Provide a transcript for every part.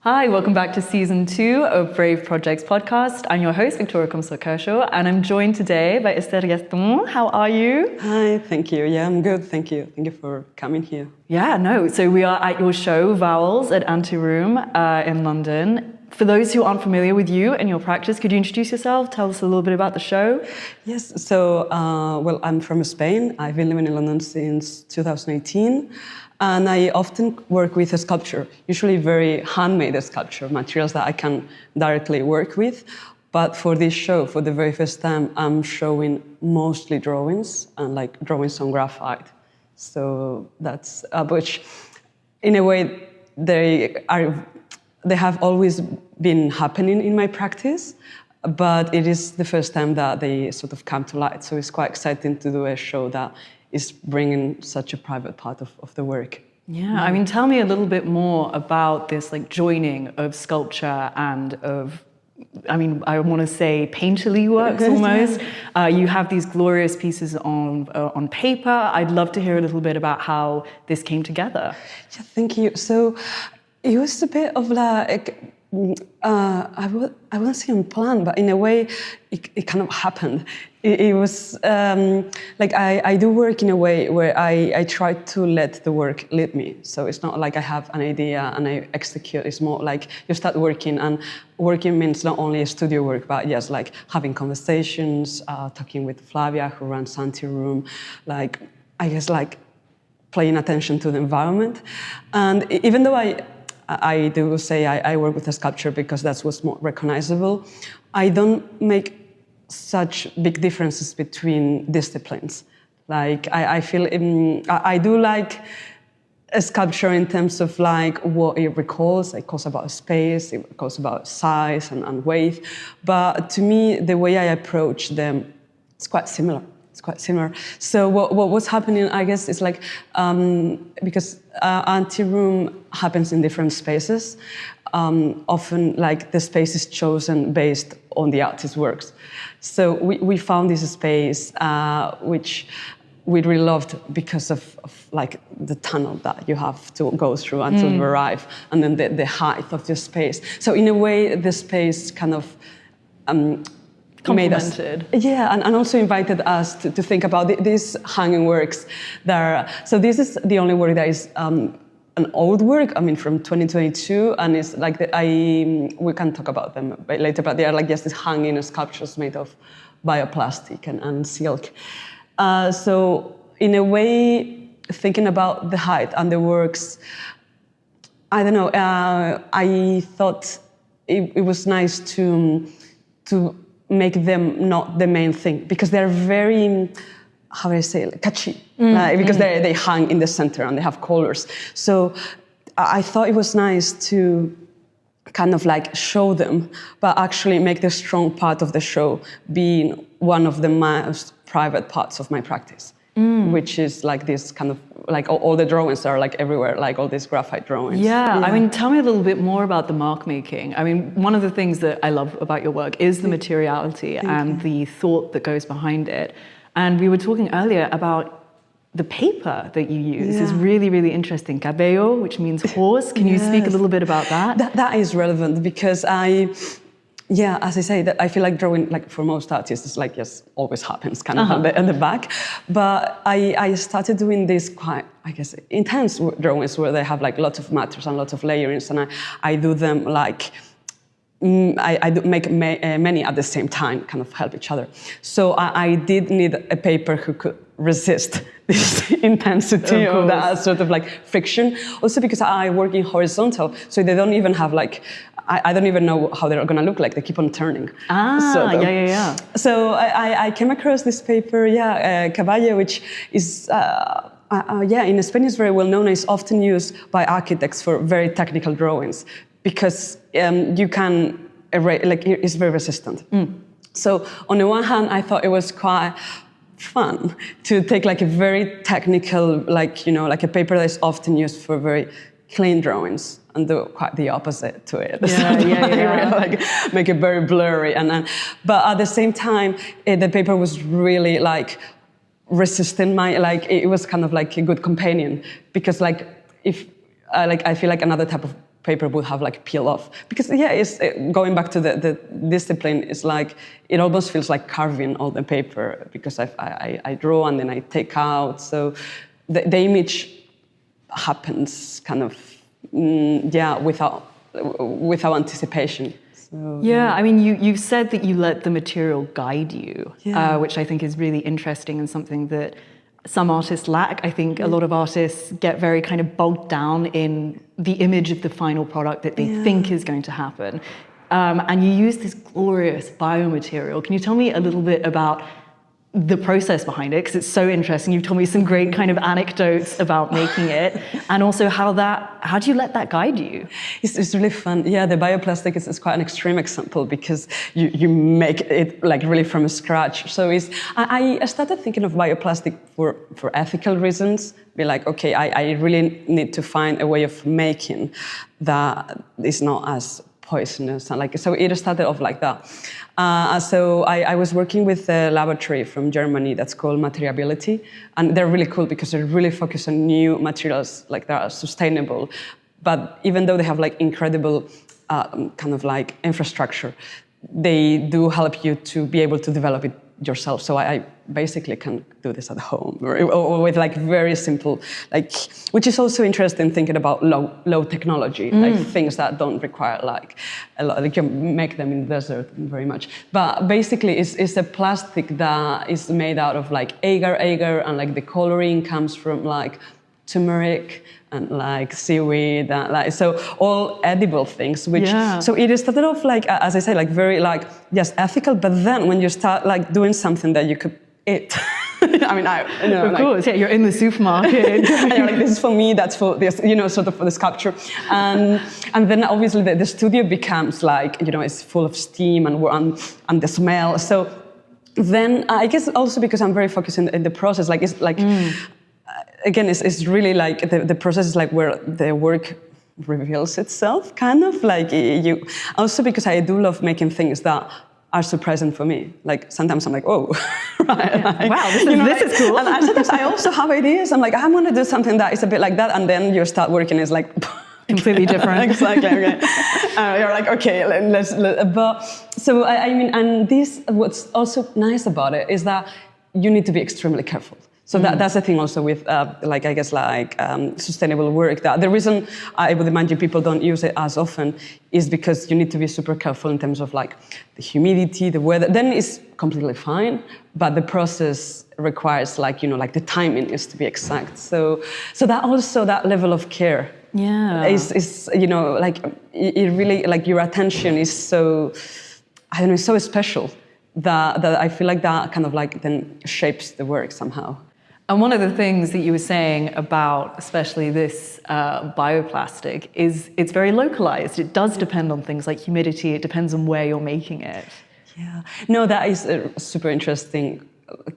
Hi, welcome back to Season 2 of Brave Projects podcast. I'm your host, Victoria Comstock-Kershaw, and I'm joined today by Esther Gatón. How are you? Hi, thank you. Yeah, I'm good, thank you. Thank you for coming here. Yeah, no, so we are at your show, Vowels, at Anteroom in London. For those who aren't familiar with you and your practice, could you introduce yourself? Tell us a little bit about the show. Yes, so, I'm from Spain. I've been living in London since 2018. And I often work with a sculpture, usually very handmade sculpture, materials that I can directly work with. But for this show, for the very first time, I'm showing mostly drawings and like drawings on graphite. So that's, which in a way, they have always been happening in my practice, but it is the first time that they sort of come to light. So it's quite exciting to do a show that is bringing such a private part of the work. Yeah, I mean, tell me a little bit more about this like joining of sculpture and of, I mean, I want to say painterly works almost. You have these glorious pieces on paper. I'd love to hear a little bit about how this came together. Yeah, thank you. So it was a bit of like, I wouldn't say unplanned, but in a way, it kind of happened. It was like I do work in a way where I try to let the work lead me. So it's not like I have an idea and I execute. It's more like you start working, and working means not only studio work, but yes, like having conversations, talking with Flavia, who runs Anteroom, like I guess like paying attention to the environment. And even though I do say I work with a sculpture because that's what's more recognizable, I don't make such big differences between disciplines. Like I feel I do like a sculpture in terms of like what it recalls. It calls about space, it calls about size and weight. But to me, the way I approach them is quite similar. It's quite similar. So what's happening, I guess, is like, because Anteroom happens in different spaces, often like the space is chosen based on the artist's works. So we found this space which we really loved because of like the tunnel that you have to go through until you arrive, and then the height of the space. So in a way, the space kind of Complemented. Yeah, and also invited us to think about these hanging works. So this is the only work that is an old work, I mean, from 2022, and it's like, we can talk about them later, but they are like just these hanging sculptures made of bioplastic and silk. So in a way, thinking about the height and the works, I don't know, I thought it was nice to make them not the main thing, because they're very, how do I say, catchy, because they hang in the center and they have colors. So I thought it was nice to kind of like show them, but actually make the strong part of the show being one of the most private parts of my practice, which is like this kind of, like all the drawings are like everywhere, like all these graphite drawings. Yeah, I mean, tell me a little bit more about the mark making. I mean, one of the things that I love about your work is the materiality and the thought that goes behind it. And we were talking earlier about the paper that you use is really, really interesting. Cabello, which means horse. Can you speak a little bit about that? That is relevant because as I say, that I feel like drawing, like for most artists, it's like just always happens kind of on the back. But I started doing this quite, I guess, intense drawings where they have like lots of matters and lots of layerings, and I do them like, I do make many at the same time, kind of help each other. So I did need a paper who could resist this intensity of that sort of like friction. Also because I work in horizontal, so they don't even have like, I don't even know how they're going to look like. They keep on turning. So I came across this paper, Caballo, which is, in Spain is very well known. It's often used by architects for very technical drawings because you can erase, like it's very resistant. So on the one hand, I thought it was quite fun to take like a very technical, like, you know, like a paper that is often used for very clean drawings and do quite the opposite to it. Like make it very blurry. But at the same time, the paper was really like resisting my, like, it was kind of like a good companion because like if, I feel like another type of paper would have like peel off. Because it's going back to the discipline, it's like, it almost feels like carving all the paper, because I draw and then I take out. So the image happens kind of, without anticipation. So, yeah, I mean, you've said that you let the material guide you, which I think is really interesting and something that some artists lack. I think a lot of artists get very kind of bogged down in the image of the final product that they think is going to happen. And you use this glorious biomaterial. Can you tell me a little bit about the process behind it? Because it's so interesting. You've told me some great kind of anecdotes about making it, and also how do you let that guide you? It's really fun. Yeah, the bioplastic is quite an extreme example, because you make it like really from scratch. So I started thinking of bioplastic for ethical reasons. Be like, okay, I really need to find a way of making that is not as poisonous, and so it started off like that. So I was working with a laboratory from Germany that's called Materiability, and they're really cool because they really focus on new materials that are sustainable. But even though they have incredible kind of infrastructure, they do help you to be able to develop it yourself. So I basically can do this at home, or with very simple, which is also interesting, thinking about low technology, things that don't require a lot. You can make them in the desert very much. But basically, it's a plastic that is made out of agar, and the coloring comes from turmeric and seaweed, and so all edible things. Which so it started off as I say, very yes, ethical. But then when you start doing something that you could eat, I mean, of course, you're in the supermarket, and you're this is for me, that's for this, sort of for the sculpture, and then obviously the studio becomes it's full of steam and the smell. So then I guess also because I'm very focused in the process, again, it's really the process is where the work reveals itself, kind of you. Also because I do love making things that are surprising for me. Sometimes I'm oh, right, wow, this is cool. And sometimes I also have ideas. I'm I'm going to do something that is a bit like that, and then you start working. It's completely different. Exactly. Okay. You're okay. Let's. But so I mean, and this, what's also nice about it is that you need to be extremely careful. So that's the thing also with, sustainable work. That the reason I would imagine people don't use it as often is because you need to be super careful in terms of the humidity, the weather. Then it's completely fine, but the process requires the timing is to be exact. So that also, that level of care is it really, your attention is so, I don't know, so special that I feel that kind of then shapes the work somehow. And one of the things that you were saying about especially this bioplastic is it's very localized. It does depend on things like humidity. It depends on where you're making it. Yeah. No, that is super interesting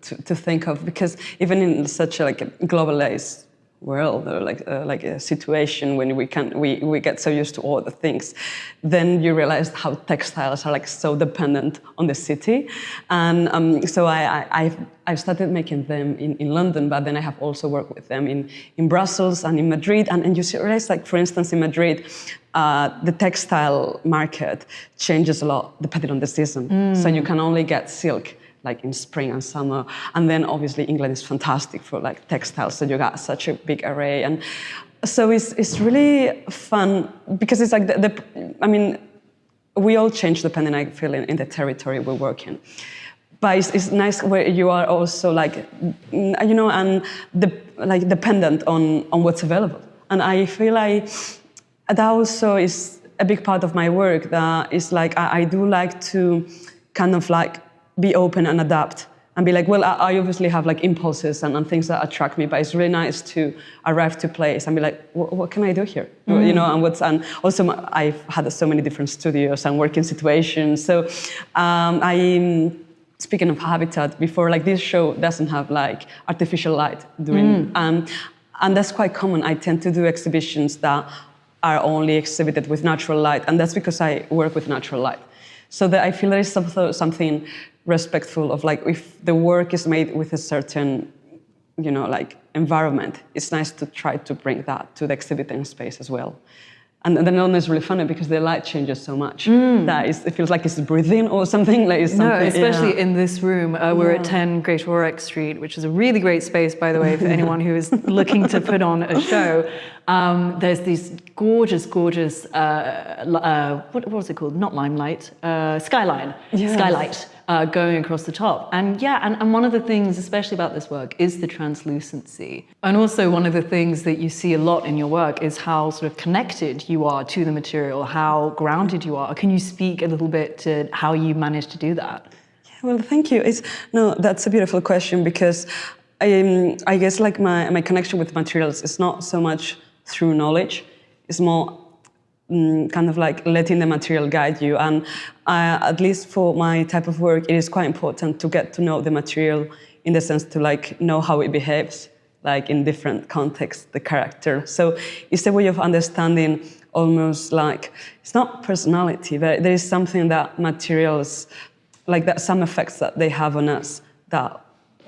to think of, because even in such a globalized world, or a situation when we get so used to all the things, then you realize how textiles are so dependent on the city. And so I've started making them in London, but then I have also worked with them in Brussels and in Madrid. And you realize, for instance, in Madrid, the textile market changes a lot depending on the season. So you can only get silk in spring and summer, and then obviously England is fantastic for textiles, so you got such a big array, and so it's really fun because it's I mean, we all change depending, I feel, in the territory we work in, but it's nice where you are also and dependent on what's available, and I feel that also is a big part of my work. That is I do like to kind of be open and adapt and be well, I obviously have impulses and things that attract me, but it's really nice to arrive to a place and be what can I do here? And also I've had so many different studios and working situations. So I'm speaking of habitat, before this show doesn't have artificial light during, and that's quite common. I tend to do exhibitions that are only exhibited with natural light, and that's because I work with natural light. So that I feel there is something respectful of if the work is made with a certain, environment, it's nice to try to bring that to the exhibiting space as well. And then it's really funny because the light changes so much that it feels like it's breathing or something. Like it's something, no, especially in this room. We're at 10 Great Aurex Street, which is a really great space, by the way, for anyone who is looking to put on a show. There's these gorgeous, gorgeous, what was it called? Not limelight, skyline, skylight. Going across the top. And and one of the things, especially about this work, is the translucency. And also one of the things that you see a lot in your work is how sort of connected you are to the material, how grounded you are. Can you speak a little bit to how you managed to do that? Yeah, well, thank you. That's a beautiful question because I guess like my connection with materials is not so much through knowledge, it's more kind of like letting the material guide you. And at least for my type of work, it is quite important to get to know the material in the sense to like know how it behaves, like in different contexts, the character. So it's a way of understanding almost like, it's not personality, but there is something that materials, like that some effects that they have on us that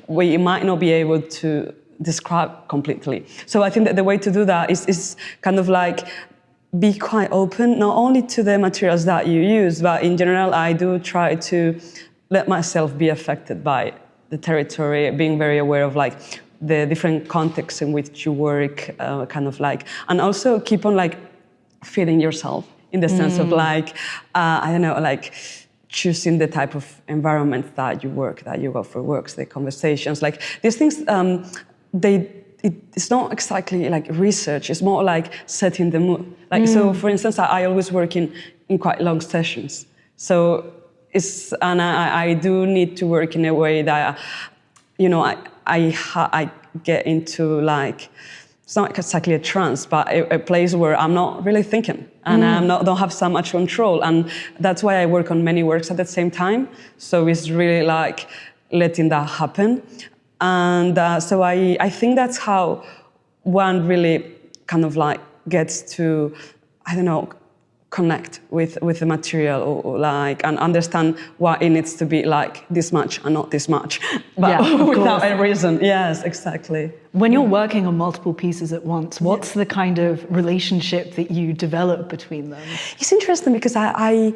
we might not be able to describe completely. So I think that the way to do that is kind of like be quite open, not only to the materials that you use, but in general, I do try to let myself be affected by the territory, being very aware of like the different contexts in which you work, kind of like, and also keep on like feeling yourself in the sense of like, I don't know, like choosing the type of environment that you work, that you go for works, the conversations, like these things, it's not exactly like research, it's more like setting the mood. Like, so for instance, I always work in quite long sessions. So I do need to work in a way that, you know, I get into like, it's not exactly a trance, but a place where I'm not really thinking and don't have so much control. And that's why I work on many works at the same time. So it's really like letting that happen. And so I think that's how one really kind of like gets to, I don't know, connect with the material or like and understand why it needs to be like this much and not this much, but without a reason. Yes, exactly. When you're working on multiple pieces at once, what's the kind of relationship that you develop between them? It's interesting because I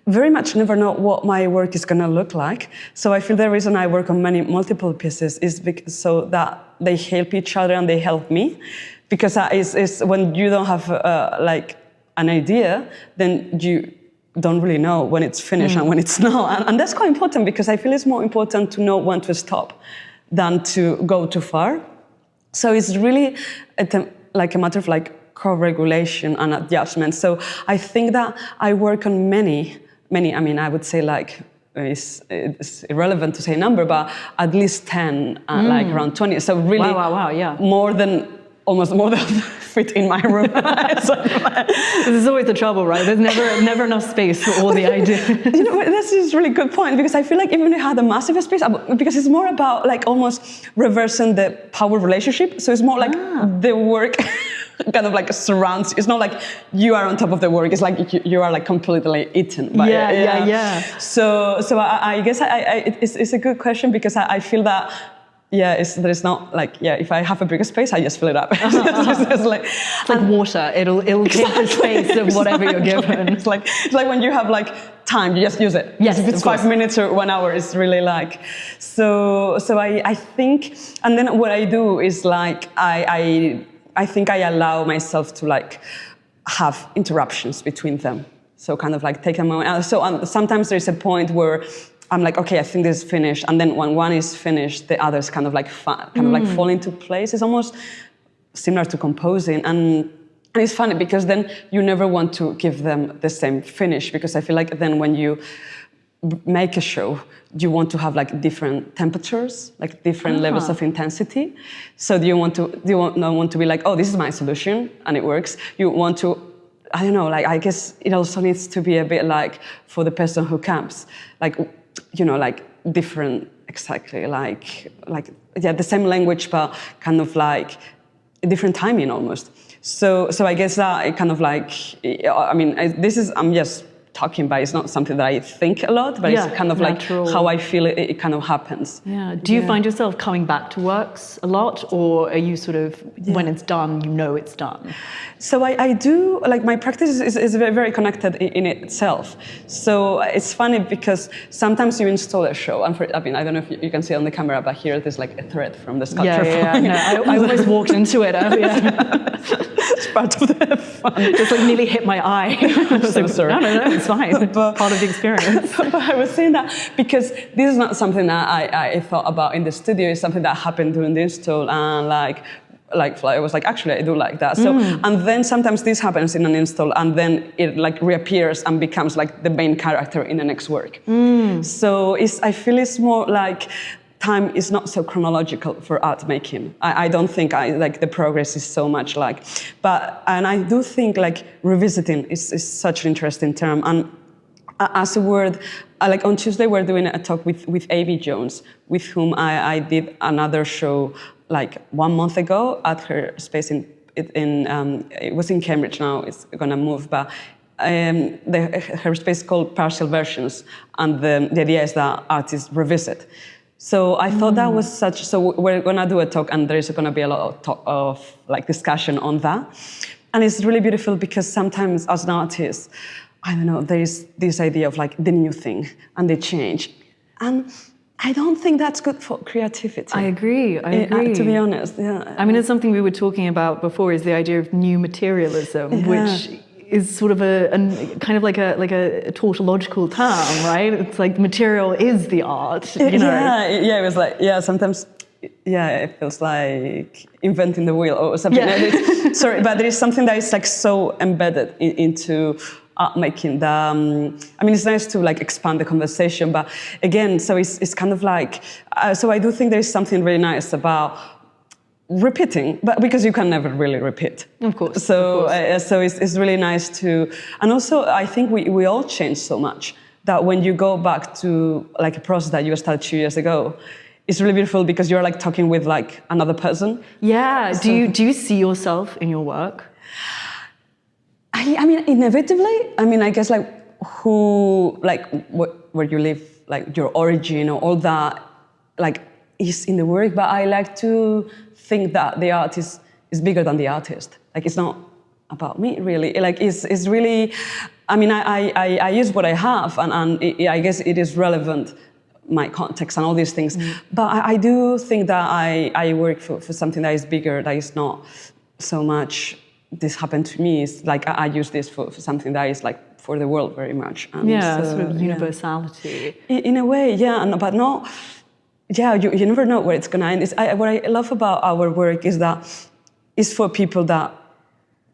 very much never know what my work is going to look like. So I feel the reason I work on multiple pieces is because so that they help each other and they help me. Because it's when you don't have like an idea, then you don't really know when it's finished and when it's not. And that's quite important because I feel it's more important to know when to stop than to go too far. So it's really like a matter of like co-regulation and adjustment. So I think that I work on many, I mean, I would say like, it's irrelevant to say a number, but at least 10, like around 20. So really wow, yeah. Almost more than fit in my room. This is always the trouble, right? There's never enough space for all the ideas. You know, this is a really good point because I feel like even if you had a massive space, because it's more about like almost reversing the power relationship. So it's more like the work kind of like surrounds. It's not like you are on top of the work. It's like you are like completely eaten by it. Yeah. So I guess it's a good question because I feel that. Yeah, there's not like, if I have a bigger space, I just fill it up. It's like water. It'll take the space of whatever you're given. It's like when you have like time, you just use it. Yes, if it's 5 minutes or 1 hour, it's really like, so I think, and then what I do is like, I think I allow myself to like have interruptions between them. So kind of like take a moment. So sometimes there's a point where I'm like, okay, I think this is finished. And then when one is finished, the others kind of like fall into place. It's almost similar to composing. And it's funny because then you never want to give them the same finish because I feel like then when you make a show, you want to have like different temperatures, like different levels of intensity. So you not want to be like, oh, this is my solution and it works. You want to, I don't know, like I guess it also needs to be a bit like for the person who comes, like, you know, like different, exactly, like the same language, but kind of like a different timing almost. So I guess that it kind of like, I mean, I'm just talking, but it's not something that I think a lot, but it's kind of natural. like how I feel it kind of happens. Yeah. Do you find yourself coming back to works a lot, or are you sort of, when it's done, you know it's done? So I do, like my practice is very, very connected in itself. So it's funny because sometimes you install a show, and I mean, I don't know if you can see on the camera, but here there's like a thread from the sculpture. No, I almost walked into it earlier. It's part of the fun. Just like nearly hit my eye. I'm so sorry. No, it's fine. Part of the experience. But I was saying that because this is not something that I thought about in the studio. It's something that happened during the install, and like I was like, actually, I do like that. So, and then sometimes this happens in an install, and then it like reappears and becomes like the main character in the next work. So I feel it's more like time is not so chronological for art making. I don't think like the progress is so much like, and I do think like revisiting is such an interesting term. And as a word, like on Tuesday we're doing a talk with Amy Jones, with whom I did another show like 1 month ago at her space it was in Cambridge. Now it's gonna move, but her space is called Partial Versions, and the idea is that artists revisit. So I thought that was so we're gonna do a talk, and there's gonna be a lot of like discussion on that. And it's really beautiful because sometimes as an artist, I don't know, there's this idea of like the new thing and the change. And I don't think that's good for creativity. I agree. To be honest, yeah. I mean, it's something we were talking about before, is the idea of new materialism, which is sort of a kind of like a tautological term, right? It's like material is the art, you know? Yeah, it was like, sometimes, it feels like inventing the wheel or something. Yeah. Sorry, but there is something that is like so embedded into art making that, I mean, it's nice to like expand the conversation, but again, so it's kind of like, so I do think there is something really nice about repeating, but because you can never really repeat. Of course. So it's really nice to, and also I think we all change so much that when you go back to like a process that you started 2 years ago, it's really beautiful because you're like talking with like another person. Yeah. So, do you see yourself in your work? I mean, inevitably. I mean, I guess like where you live, like your origin or all that, like is in the work. But I like to think that the art is bigger than the artist. Like it's not about me really. Like it's really. I mean, I use what I have, and I guess it is relevant, my context and all these things. But I do think that I work for something that is bigger. That is not so much. This happened to me. It's like I use this for something that is like for the world very much. And sort of universality. In a way, but not. Yeah, you never know where it's gonna end. What I love about our work is that it's for people that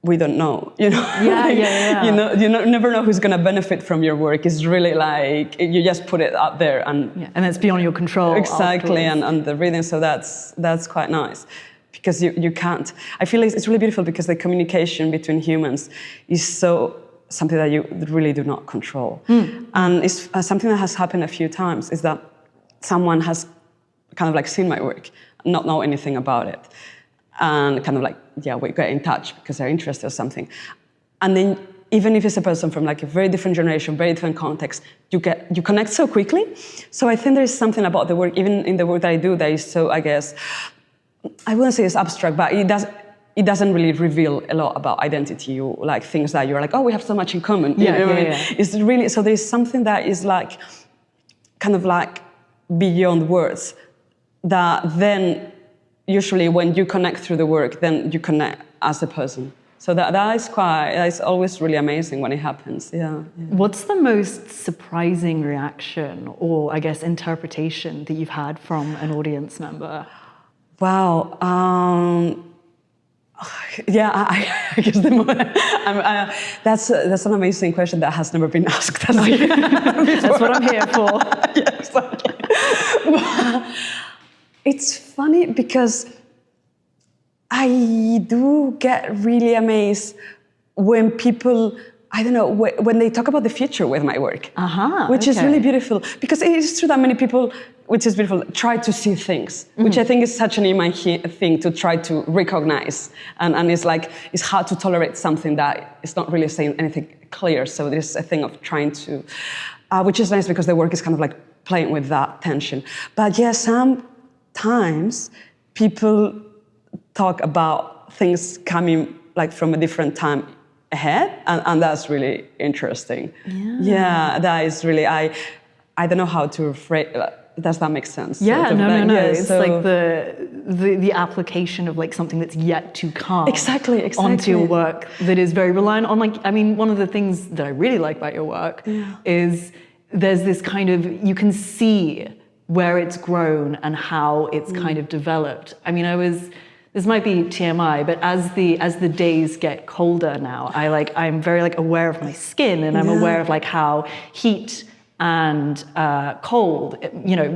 we don't know. You know. Yeah. You never know who's gonna benefit from your work. It's really like you just put it out there and it's beyond your control. Exactly, and the reading. So that's quite nice. Because you can't. I feel like it's really beautiful because the communication between humans is something that you really do not control. And it's something that has happened a few times is that someone has kind of like seen my work, not know anything about it, and kind of like, we get in touch because they're interested or something. And then even if it's a person from like a very different generation, very different context, you connect so quickly. So I think there is something about the work, even in the work that I do, that is so, I guess, I wouldn't say it's abstract, but it doesn't really reveal a lot about identity. You like things that you're like, we have so much in common. It's really, so there's something that is like, kind of like beyond words, that then usually when you connect through the work, then you connect as a person. So that's always really amazing when it happens. Yeah. What's the most surprising reaction or I guess interpretation that you've had from an audience member? Wow. I guess that's an amazing question that has never been asked. That's what I'm here for. Yeah, exactly. It's funny because I do get really amazed when people, I don't know, when they talk about the future with my work, which is really beautiful. Because it is true that many people, which is beautiful, try to see things, which I think is such an human thing to try to recognize. And it's like, it's hard to tolerate something that is not really saying anything clear. So there's a thing of trying to, which is nice because the work is kind of like playing with that tension. But yeah, sometimes people talk about things coming like from a different time ahead, and that's really interesting. Yeah, that is really, I don't know how to rephrase. Does that make sense? Yeah, sort of no. Yeah, It's like the application of like something that's yet to come exactly. onto your work that is very reliant on like, I mean, one of the things that I really like about your work is there's this kind of, you can see where it's grown and how it's kind of developed. I mean, this might be TMI, but as the days get colder now, I'm very like aware of my skin, and I'm aware of like how heat and cold,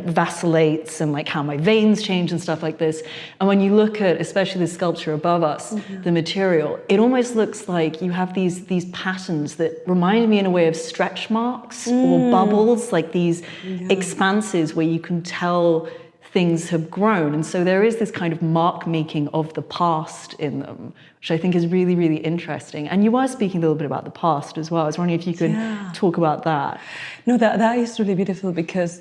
vacillates, and like how my veins change and stuff like this. And when you look at, especially the sculpture above us, the material, it almost looks like you have these patterns that remind me in a way of stretch marks or bubbles, like these expanses where you can tell things have grown. And so there is this kind of mark making of the past in them, which I think is really, really interesting. And you were speaking a little bit about the past as well. I was wondering if you could talk about that. No, that is really beautiful because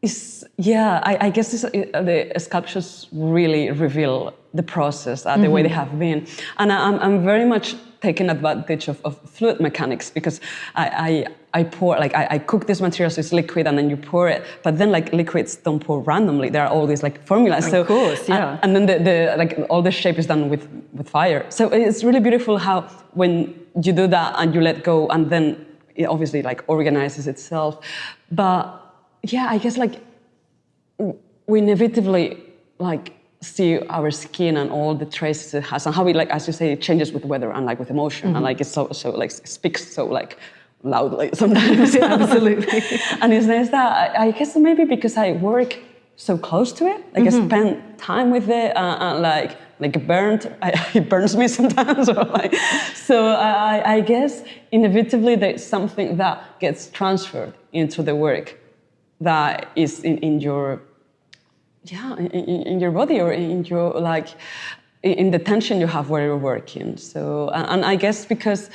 I guess the sculptures really reveal the process, the way they have been. And I'm very much taking advantage of fluid mechanics because I pour, like I cook this material so it's liquid and then you pour it, but then like liquids don't pour randomly. There are all these like formulas. Of course, yeah. And then the like all the shape is done with fire. So it's really beautiful how when you do that and you let go and then it obviously like organizes itself. But yeah, I guess like we inevitably like see our skin and all the traces it has and how it, like as you say, it changes with weather and like with emotion and like it's so like speaks so like loudly sometimes. Absolutely. And it's nice that I guess maybe because I work so close to it, like I spend time with it and like it burns me sometimes. Or like, so I guess inevitably there's something that gets transferred into the work that is in your in your body or in your like in the tension you have where you're working. So and I guess because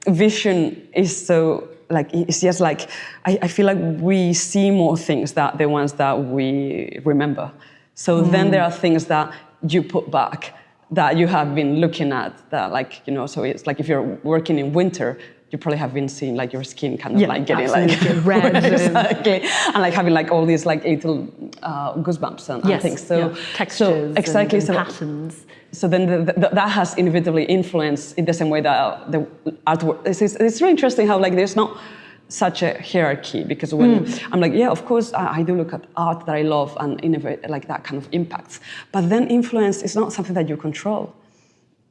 vision is so like it's just like I feel like we see more things than the ones that we remember. So then there are things that you put back that you have been looking at that like so it's like if you're working in winter, you probably have been seeing like your skin kind of like getting like red, exactly, and like having like all these like little goosebumps and things. So textures, exactly, and patterns. So then that has inevitably influenced in the same way that the artwork. It's really interesting how like there's not such a hierarchy because when I'm like, yeah, of course I do look at art that I love and innovate like that kind of impacts. But then influence is not something that you control.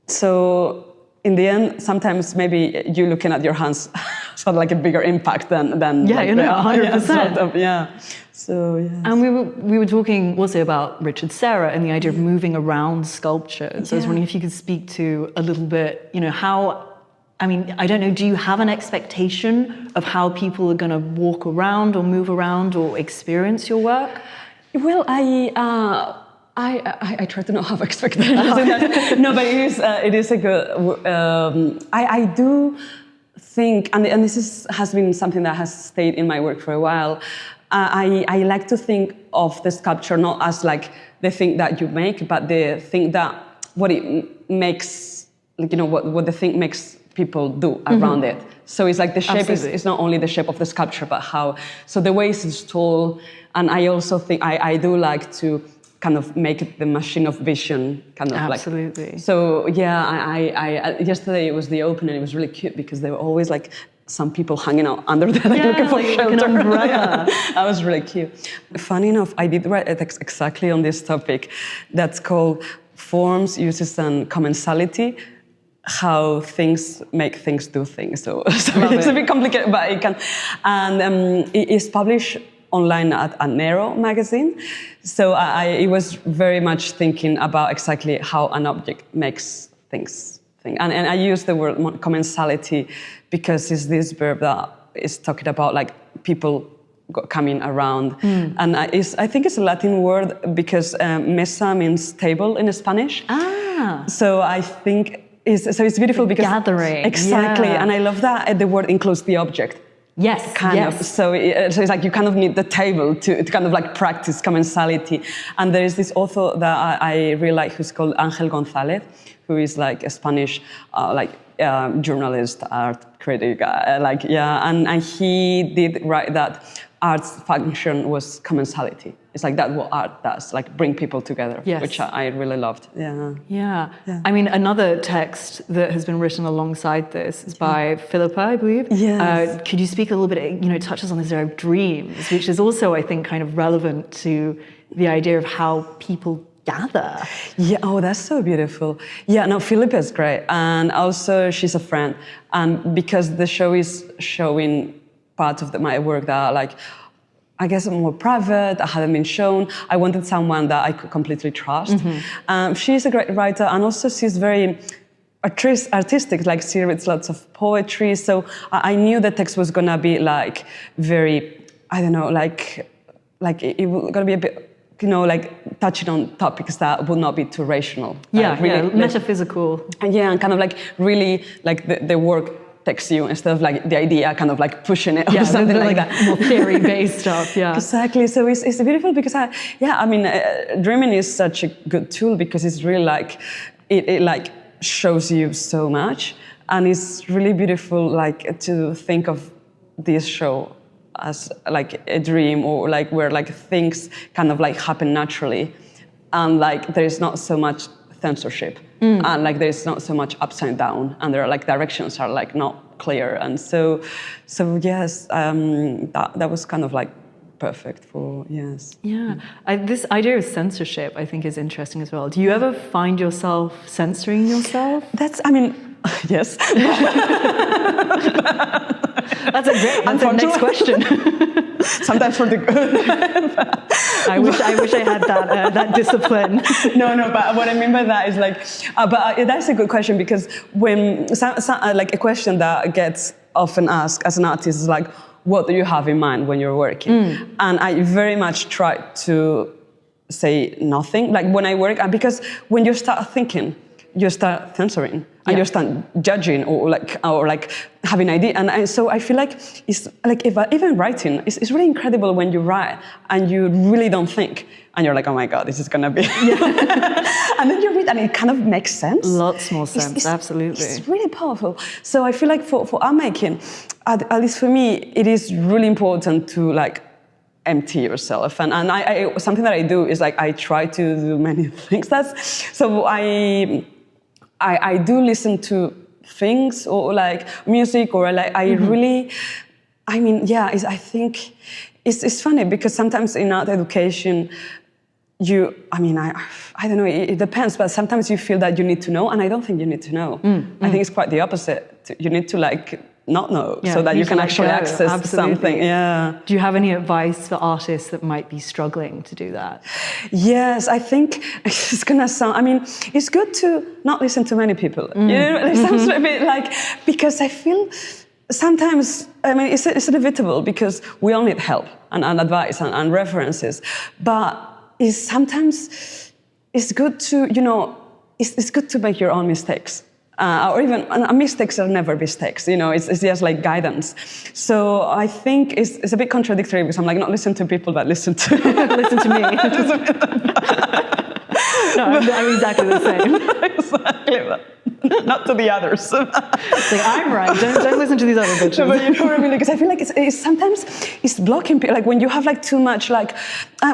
So in the end, sometimes maybe you looking at your hands has like a bigger impact than 100%. So yes. And we were talking also about Richard Serra and the idea of moving around sculptures. I was wondering if you could speak to a little bit, how. I mean, I don't know, do you have an expectation of how people are going to walk around or move around or experience your work? Well, I try to not have expectations. No, but it is a good. I do think, and this has been something that has stayed in my work for a while. I like to think of the sculpture not as like the thing that you make, but the thing that what it makes, like what the thing makes people do around it. So it's like the shape is not only the shape of the sculpture, but how. So the way it's installed, and I also think I do like to kind of make it the machine of vision, kind of Absolutely. like. So yeah, I yesterday it was the opening. It was really cute because there were always like some people hanging out under there, like looking for shelter. Like an umbrella. That was really cute. Funny enough, I did write a text exactly on this topic. That's called Forms, Uses, and Commensality. How things make things do things. So it's a bit complicated, but it can. And it is published online at Anteroom magazine. So it was very much thinking about exactly how an object makes things. And I use the word commensality because it's this verb that is talking about like people coming around. And I think it's a Latin word because mesa means table in Spanish. Ah. So I think so it's beautiful because gathering. Exactly, Yeah. and I love that the word includes the object. Yes, Kind of. So it's like you kind of need the table to kind of like practice commensality. And there is this author that I really like who's called Ángel González, who is like a Spanish journalist, art critic, and he did write that art's function was commensality. It's like that's what art does, like bring people together, yes. which I really loved. Yeah. I mean, another text that has been written alongside this is by Philippa, I believe. Yes. Could you speak a little bit, it touches on this area of dreams, which is also, I think, kind of relevant to the idea of how people gather. Yeah, oh, that's so beautiful. Yeah, no, Philippa is great. And also she's a friend. And because the show is showing parts of my work that are like, I guess more private, I hadn't been shown. I wanted someone that I could completely trust. She's a great writer, and also she's very artistic, like she reads lots of poetry. So I knew the text was gonna be like very, I don't know, like it was gonna be a bit, like touching on topics that would not be too rational. Really, metaphysical. And kind of like really like the work takes you instead of like the idea kind of like pushing it or something like that. More theory-based stuff, yeah. Exactly. So it's beautiful because dreaming is such a good tool because it's really like it like shows you so much, and it's really beautiful like to think of this show as like a dream, or like where like things kind of like happen naturally, and like there is not so much censorship. And like there's not so much upside down, and there are like directions are like not clear, and so yes, that was kind of like perfect for yes. Yeah, this idea of censorship I think is interesting as well. Do you ever find yourself censoring yourself? Yes. That's the next question. Sometimes for the good. I wish I had that discipline. No, but what I mean by that is like, that's a good question, because when like a question that gets often asked as an artist is like, what do you have in mind when you're working? And I very much try to say nothing. Like when I work, because when you start thinking, you start censoring, and you start judging or like having an idea. And so I feel like it's like even writing, it's really incredible when you write and you really don't think, and you're like, oh my God, this is gonna be. And then you read and it kind of makes sense. Lots more sense, absolutely. It's really powerful. So I feel like for art making, at least for me, it is really important to like empty yourself. And I something that I do is like I try to do many things. So I do listen to things or like music, or like I really, I think it's funny because sometimes in art education, I don't know, it depends, but sometimes you feel that you need to know, and I don't think you need to know. I think it's quite the opposite. You need to like not know, so that you can actually access something. Yeah. Do you have any advice for artists that might be struggling to do that? Yes, I think it's gonna sound. It's good to not listen to many people. It sounds a bit like, because I feel sometimes. It's inevitable because we all need help and advice and references, but sometimes it's good to it's good to make your own mistakes. Or even mistakes are never mistakes, it's just like guidance. So I think it's a bit contradictory because I'm like, not listen to people, but listen to listen to me. No, I'm exactly the same. Exactly, but not to the others. Like, I'm right. Don't listen to these other bitches. No, but you know what I mean? Because I feel like it's sometimes it's blocking people. Like when you have like too much, like,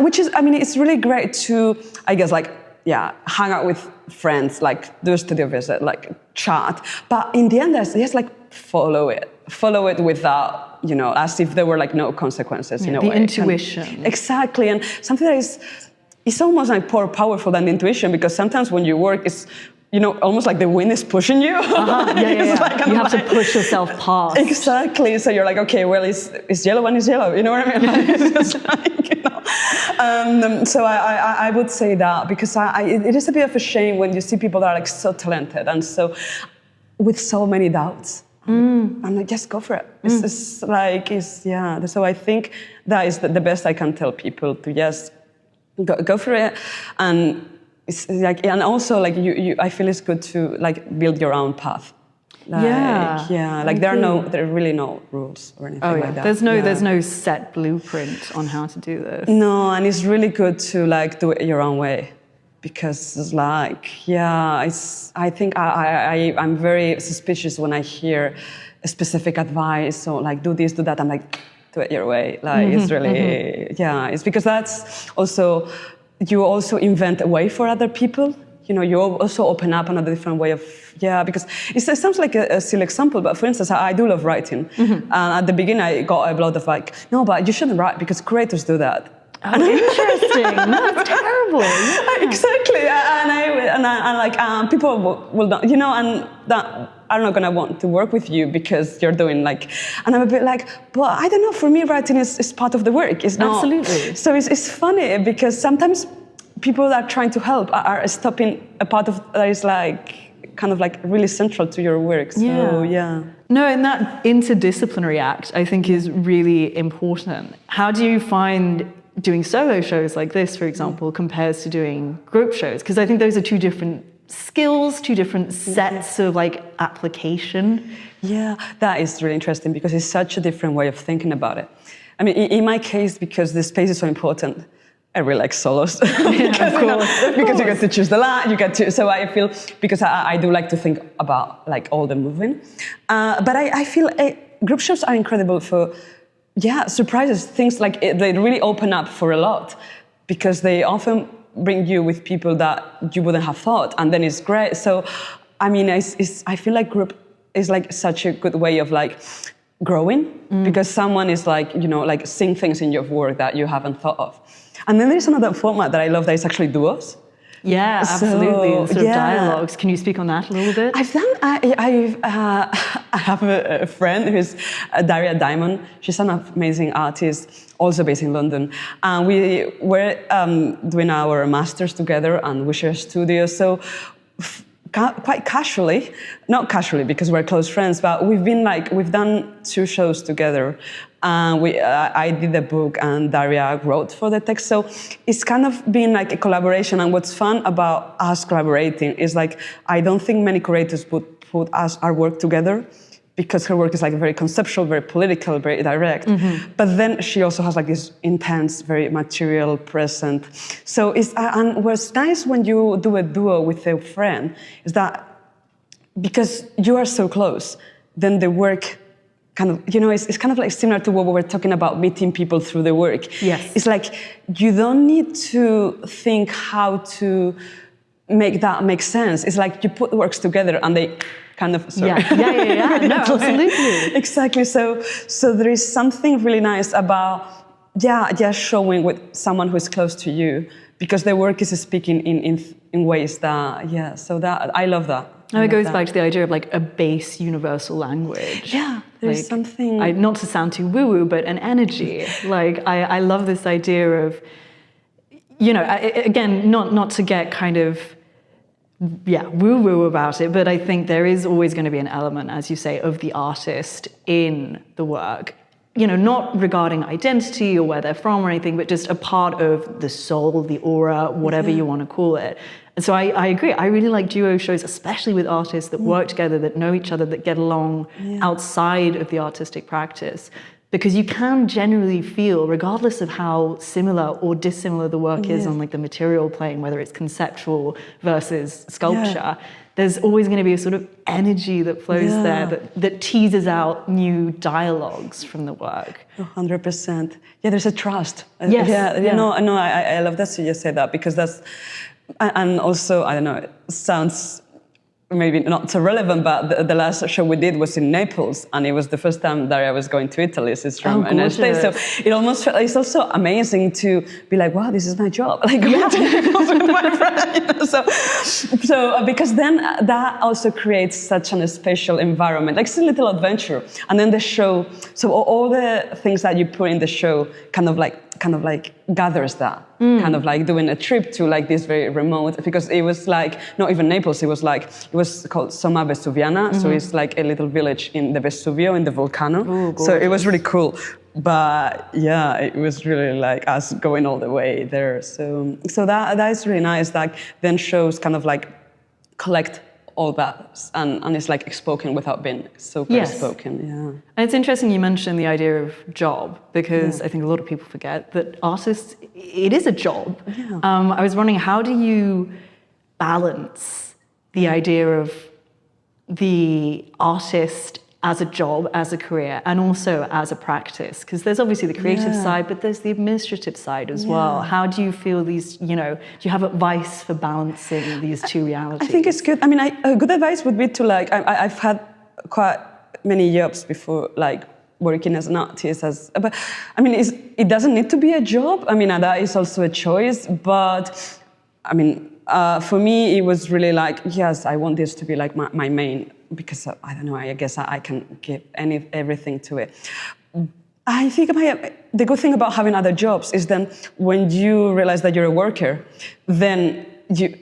which is, it's really great to, I guess, like, hang out with friends, like do a studio visit, like chat. But in the end, there's just like follow it without, as if there were like no consequences. The intuition. Exactly, and something that it's almost like more powerful than the intuition, because sometimes when you work, it's almost like the wind is pushing you. Like, you have to push yourself past. Exactly. So you're like, okay, well, it's yellow when it's yellow. You know what I mean? It's just like, so I would say that, because it is a bit of a shame when you see people that are like so talented and so with so many doubts. I'm like, just go for it. So I think that is the best I can tell people, to just go for it. And it's like, and also like I feel it's good to like build your own path. Like, like there are really no rules or anything like that. There's no set blueprint on how to do this. No, and it's really good to like do it your own way, because it's like, I think I'm very suspicious when I hear a specific advice or like do this, do that. I'm like, do it your way. Like it's really, it's because that's also, you also invent a way for other people. You know, you also open up another different way of, because it sounds like a silly example, but for instance, I do love writing. And at the beginning, I got a lot of like, no, but you shouldn't write because creators do that. Oh, interesting. No, that's terrible. Yeah. Exactly. And like, people will not, you know, and that are not going to want to work with you because you're doing like, and I'm a bit like, but I don't know, for me, writing is part of the work. It's not. Absolutely. So it's funny because sometimes people that are trying to help are stopping a part of that is like kind of like really central to your work. So No, and that interdisciplinary act I think is really important. How do you find doing solo shows like this, for example, compares to doing group shows? Because I think those are two different skills, two different sets of like application. Yeah, that is really interesting because it's such a different way of thinking about it. I mean, in my case, because the space is so important, I really like solos because you get to choose the line, so I feel, because I do like to think about like all the moving, but I feel group shows are incredible for, surprises, things like they really open up for a lot because they often bring you with people that you wouldn't have thought, and then it's great. So, I mean, I feel like group is like such a good way of like growing because someone is like, you know, like seeing things in your work that you haven't thought of. And then there's another format that I love that is actually duos. Yeah, absolutely. So, sort of dialogues. Can you speak on that a little bit? I have a friend who's Daria Diamond. She's an amazing artist, also based in London. And we were doing our masters together, and we share a studio. So quite casually, not casually because we're close friends, but we've done 2 shows together. I did the book and Daria wrote for the text. So it's kind of been like a collaboration. And what's fun about us collaborating is like, I don't think many curators would put our work together because her work is like very conceptual, very political, very direct. But then she also has like this intense, very material present. So and what's nice when you do a duo with a friend is that because you are so close, then the work kind of, you know, it's kind of like similar to what we were talking about, meeting people through the work. Yes. It's like you don't need to think how to make that make sense. It's like you put works together and they kind of, sorry. Yeah. No, absolutely. Exactly. So there is something really nice about, just showing with someone who is close to you because their work is speaking in ways that, so that, I love that. And it goes back to the idea of like a base universal language. Yeah, there's like, something... not to sound too woo-woo, but an energy. Like, I love this idea of, you know, again, not to get kind of, woo-woo about it, but I think there is always going to be an element, as you say, of the artist in the work. You know, not regarding identity or where they're from or anything, but just a part of the soul, the aura, whatever you want to call it. And so I agree. I really like duo shows, especially with artists that work together, that know each other, that get along outside of the artistic practice. Because you can generally feel, regardless of how similar or dissimilar the work is on like the material plane, whether it's conceptual versus sculpture, there's always going to be a sort of energy that flows there that teases out new dialogues from the work. 100%. Yeah, there's a trust. Yes. No, I love that you just say that because that's, and also, I don't know, it sounds maybe not so relevant, but the last show we did was in Naples, and it was the first time that I was going to Italy. She's from the United States, so it almost felt, it's also amazing to be like, wow, this is my job. Like, going to Naples with my friend, you know? So because then that also creates such a special environment, like it's a little adventure. And then the show, so all the things that you put in the show kind of like gathers that. Kind of like doing a trip to like this very remote, because it was like, not even Naples, it was called Somma Vesuviana, so it's like a little village in the Vesuvio, in the volcano. So it was really cool. But yeah, it was really like us going all the way there. So that is really nice. That then shows kind of like collect all that and it's like spoken without being so spoken. Yeah. And it's interesting you mentioned the idea of job, because I think a lot of people forget that artists, it is a job. Yeah. I was wondering, how do you balance the idea of the artist as a job, as a career, and also as a practice? Because there's obviously the creative side, but there's the administrative side as well. How do you feel these, do you have advice for balancing these two realities? I think it's good. I mean, a good advice would be to like, I've had quite many jobs before, like working as an artist, but I mean, it doesn't need to be a job. I mean, that is also a choice, but I mean, for me, it was really like, yes, I want this to be like my main, because I don't know, I guess I can give everything to it. I think the good thing about having other jobs is then when you realize that you're a worker, then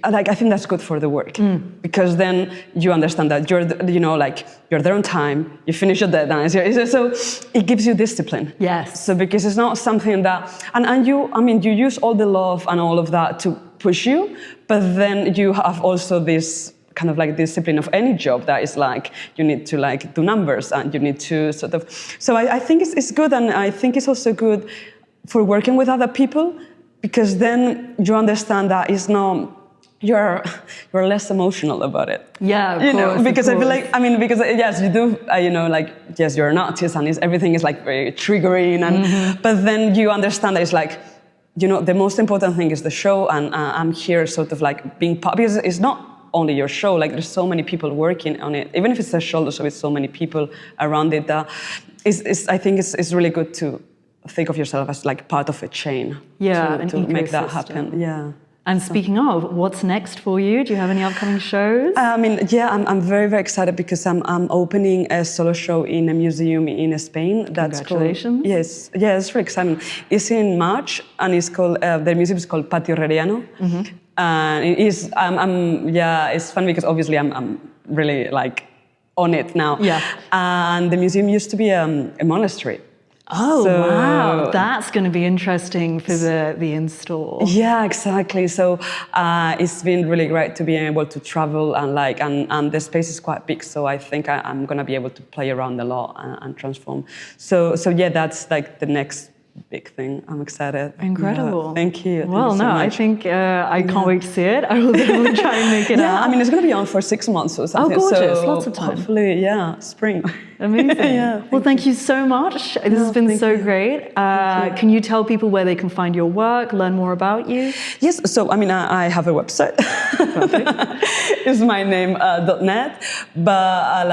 I think that's good for the work, because then you understand that you're there on time, you finish your deadlines, so it gives you discipline. Yes. So because it's not something that, and you use all the love and all of that to push you, but then you have also this kind of like discipline of any job that is like, you need to like do numbers and you need to sort of, so I think it's good, and I think it's also good for working with other people, because then you understand that it's not, you're less emotional about it. Yeah, of course, because I feel like, because yes, you do, yes, you're an artist and everything is like very triggering, and but then you understand that it's like, the most important thing is the show, and I'm here sort of like being part, because it's not only your show, like there's so many people working on it, even if it's a shoulder show with so many people around it, that I think it's really good to think of yourself as like part of a chain. Yeah, to make that happen. Yeah. And speaking of, what's next for you? Do you have any upcoming shows? I'm very, very excited because I'm opening a solo show in a museum in Spain. Congratulations. Yes, it's really exciting. It's in March, and it's called, the museum is called Patio Herreriano. And it is, it's fun because obviously I'm really like on it now. Yeah. And the museum used to be a monastery. Oh, wow. That's going to be interesting for the install. Yeah, exactly. So it's been really great to be able to travel and the space is quite big. So I think I'm going to be able to play around a lot and transform. So yeah, that's like the next big thing. I'm excited. Incredible. Yeah, thank you. Well, thank you so much. I think I can't wait to see it. I will definitely try and make it out. It's going to be on for 6 months or something. Oh, gorgeous. So lots of time. Hopefully, spring. Amazing. Well, thank you so much. This has been so great. Can you tell people where they can find your work, learn more about you? Yes. So, I have a website. It's my name, .net. But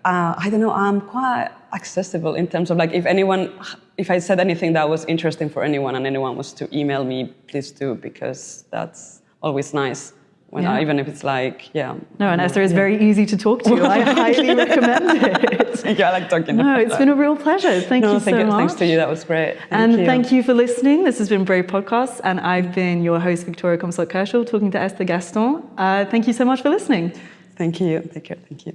I don't know, I'm quite accessible in terms of like, if I said anything that was interesting for anyone and anyone was to email me, please do, because that's always nice. Even if it's like, No, and Esther is very easy to talk to. I highly recommend it. I like talking. No, it's been a real pleasure. Thank you so much. Thanks to you. That was great. Thank you for listening. This has been Brave Podcasts, and I've been your host, Victoria Comstock-Kershaw, talking to Esther Gatón. Thank you so much for listening. Thank you. Take care. Thank you.